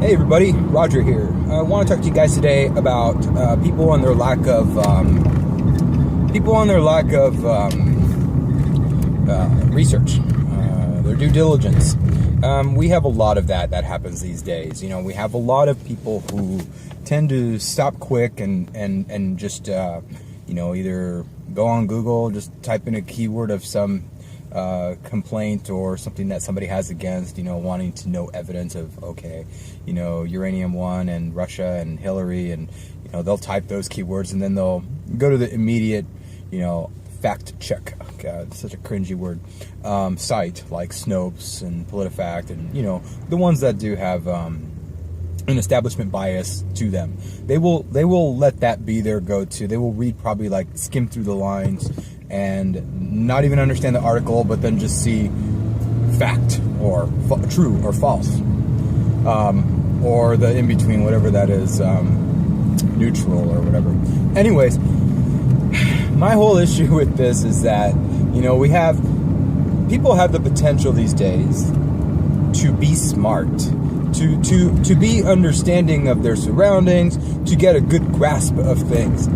Hey everybody, Roger here. I want to talk to you guys today about people and their lack of research, their due diligence. We have a lot of that happens these days. You know, we have a lot of people who tend to stop quick and just either go on Google, just type in a keyword of some complaint or something that somebody has against, wanting to know evidence of, uranium one and Russia and Hillary, and, they'll type those keywords and then they'll go to the immediate, fact check. God, it's such a cringy word. Site like Snopes and PolitiFact and, the ones that do have, an establishment bias to them. They will let that be their go-to. They will read, probably like skim through the lines and not even understand the article, but then just see fact or true or false, or the in-between, whatever that is, neutral or whatever. Anyways, my whole issue with this is that, people have the potential these days to be smart, to be understanding of their surroundings, to get a good grasp of things.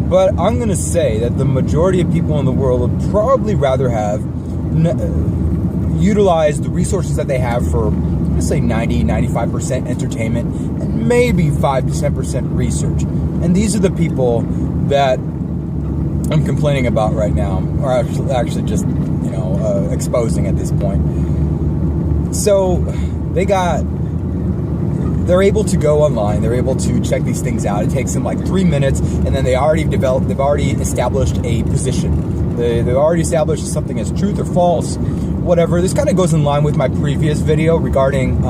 But I'm going to say that the majority of people in the world would probably rather have utilized the resources that they have for, let's say, 90-95% entertainment and maybe 5-10% research. And these are the people that I'm complaining about right now, or actually just, exposing at this point. So they're able to go online, they're able to check these things out. It takes them like 3 minutes, and then they've already established a position. They've already established something as truth or false, whatever. This kind of goes in line with my previous video regarding,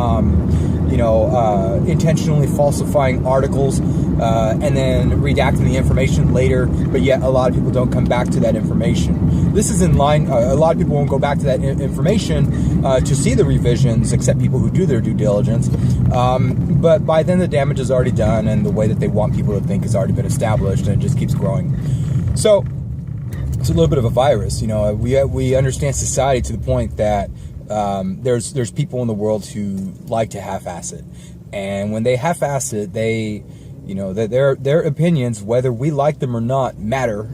intentionally falsifying articles, and then redacting the information later, but yet a lot of people don't come back to that information. This is in line, a lot of people won't go back to that information to see the revisions, except people who do their due diligence. But by then the damage is already done, and the way that they want people to think has already been established, and it just keeps growing. So it's a little bit of a virus. We understand society to the point that there's people in the world who like to half-ass it, and when they half-ass it, their opinions, whether we like them or not, matter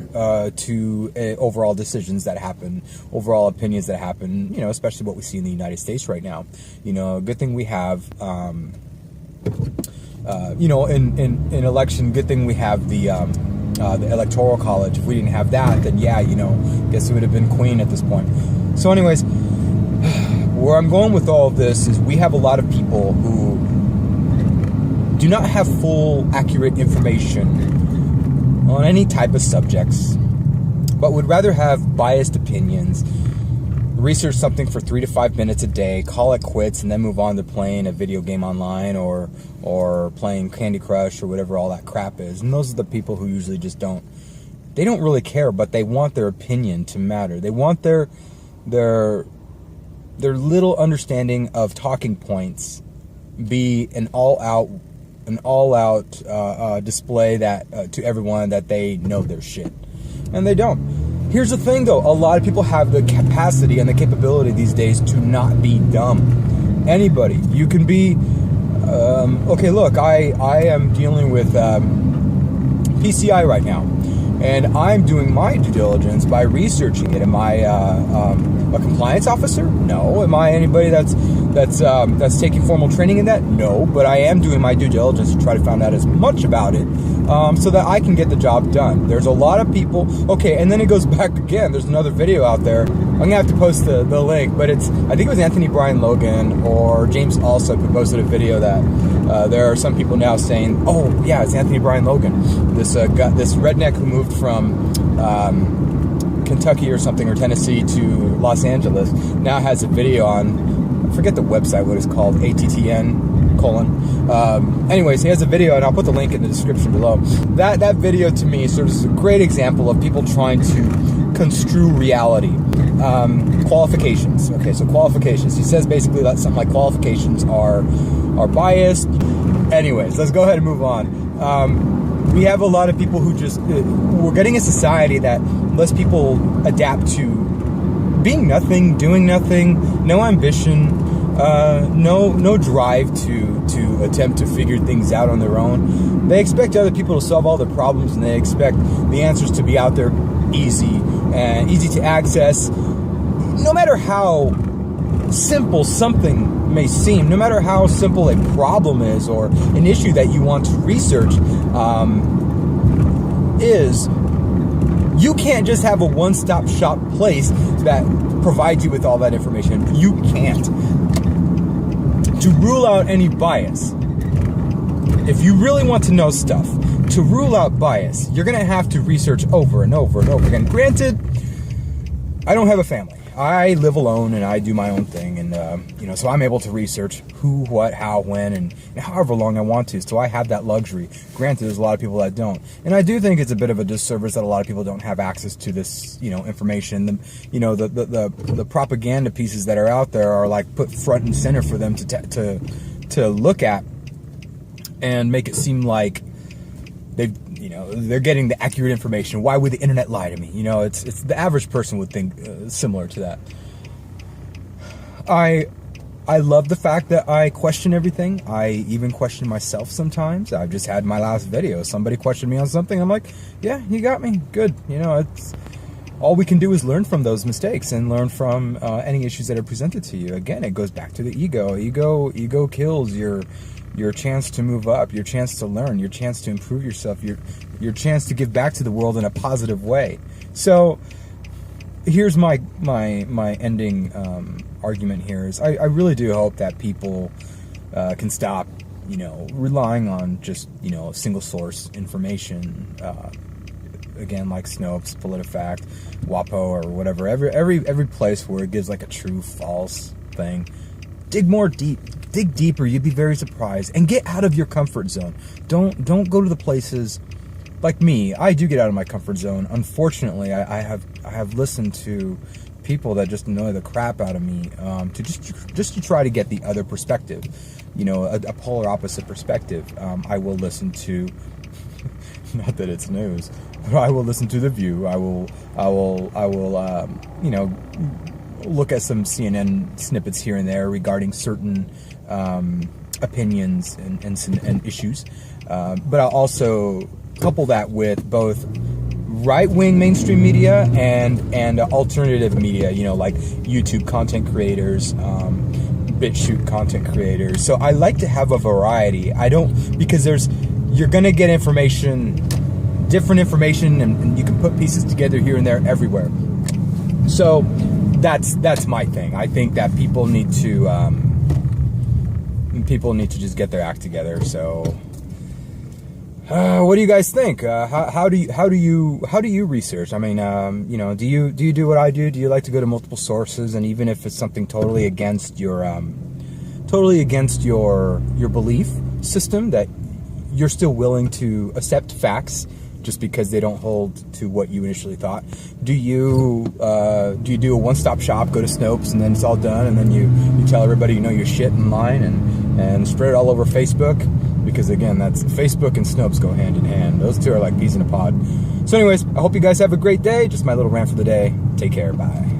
to overall decisions that happen, overall opinions that happen, especially what we see in the United States right now. A good thing we have, in election, good thing we have the Electoral College. If we didn't have that, then guess who would have been queen at this point. So anyways, where I'm going with all of this is we have a lot of people who do not have full, accurate information on any type of subjects, but would rather have biased opinions, research something for 3 to 5 minutes a day, call it quits, and then move on to playing a video game online or playing Candy Crush or whatever all that crap is. And those are the people who usually just don't really care, but they want their opinion to matter. They want their little understanding of talking points be an all-out display that to everyone that they know their shit, and they don't. Here's the thing, though: a lot of people have the capacity and the capability these days to not be dumb. Anybody, you can be. Okay, look, I am dealing with PCI right now, and I'm doing my due diligence by researching it. Am I a compliance officer? No. Am I anybody that's taking formal training in that? No. But I am doing my due diligence to try to find out as much about it, so that I can get the job done. There's a lot of people. Okay, and then it goes back again. There's another video out there. I'm gonna have to post the link, but I think it was Anthony Brian Logan or James Alsop who posted a video that there are some people now saying, oh yeah, it's Anthony Brian Logan, this redneck who moved from Kentucky or something, or Tennessee to Los Angeles, now has a video on, I forget the website, what it's called, ATTN:. Anyways, he has a video, and I'll put the link in the description below. That video to me serves as a great example of people trying to construe reality. Qualifications. Okay, so qualifications. He says basically that something like qualifications are biased. Anyways, let's go ahead and move on. We have a lot of people who just, we're getting a society that lets people adapt to being nothing, doing nothing, no ambition, no drive to attempt to figure things out on their own. They expect other people to solve all their problems, and they expect the answers to be out there easy and easy to access. No matter how simple something may seem, no matter how simple a problem is or an issue that you want to research is, you can't just have a one-stop shop place that provides you with all that information. You can't. To rule out any bias, if you really want to know stuff, to rule out bias, you're going to have to research over and over and over again. Granted, I don't have a family. I live alone and I do my own thing, and so I'm able to research who, what, how, when, and however long I want to. So I have that luxury. Granted, there's a lot of people that don't, and I do think it's a bit of a disservice that a lot of people don't have access to this, information. The propaganda pieces that are out there are like put front and center for them to look at and make it seem like they're getting the accurate information. Why would the internet lie to me? It's the average person would think similar to that. I love the fact that I question everything. I even question myself sometimes. I've just had my last video. Somebody questioned me on something. I'm like, yeah, you got me. Good. It's all we can do is learn from those mistakes and learn from any issues that are presented to you. Again, it goes back to the ego. Ego kills your chance to move up, your chance to learn, your chance to improve yourself, your chance to give back to the world in a positive way. So here's my ending argument here is I really do hope that people can stop relying on just single source information, again, like Snopes, PolitiFact, WAPO, or whatever, every place where it gives like a true false thing. Dig deeper. You'd be very surprised, and get out of your comfort zone. Don't go to the places like me. I do get out of my comfort zone. Unfortunately, I have listened to people that just annoy the crap out of me, to just to try to get the other perspective, a polar opposite perspective. I will listen to, not that it's news, but I will listen to The View. I will look at some CNN snippets here and there regarding certain opinions and issues, but I'll also couple that with both right-wing mainstream media and alternative media, like YouTube content creators, BitChute content creators. So I like to have a variety. Because you're gonna get different information, and you can put pieces together here and there everywhere. So that's my thing. I think that people need to just get their act together. So what do you guys think? How do you research? I mean, do you do what I do? Do you like to go to multiple sources, and even if it's something totally against your belief system, that you're still willing to accept facts just because they don't hold to what you initially thought? Do you do a one-stop shop, go to Snopes, and then it's all done, and then you tell everybody your shit in line and spread it all over Facebook? Because again, that's Facebook and Snopes go hand in hand. Those two are like peas in a pod. So anyways, I hope you guys have a great day. Just my little rant for the day. Take care. Bye.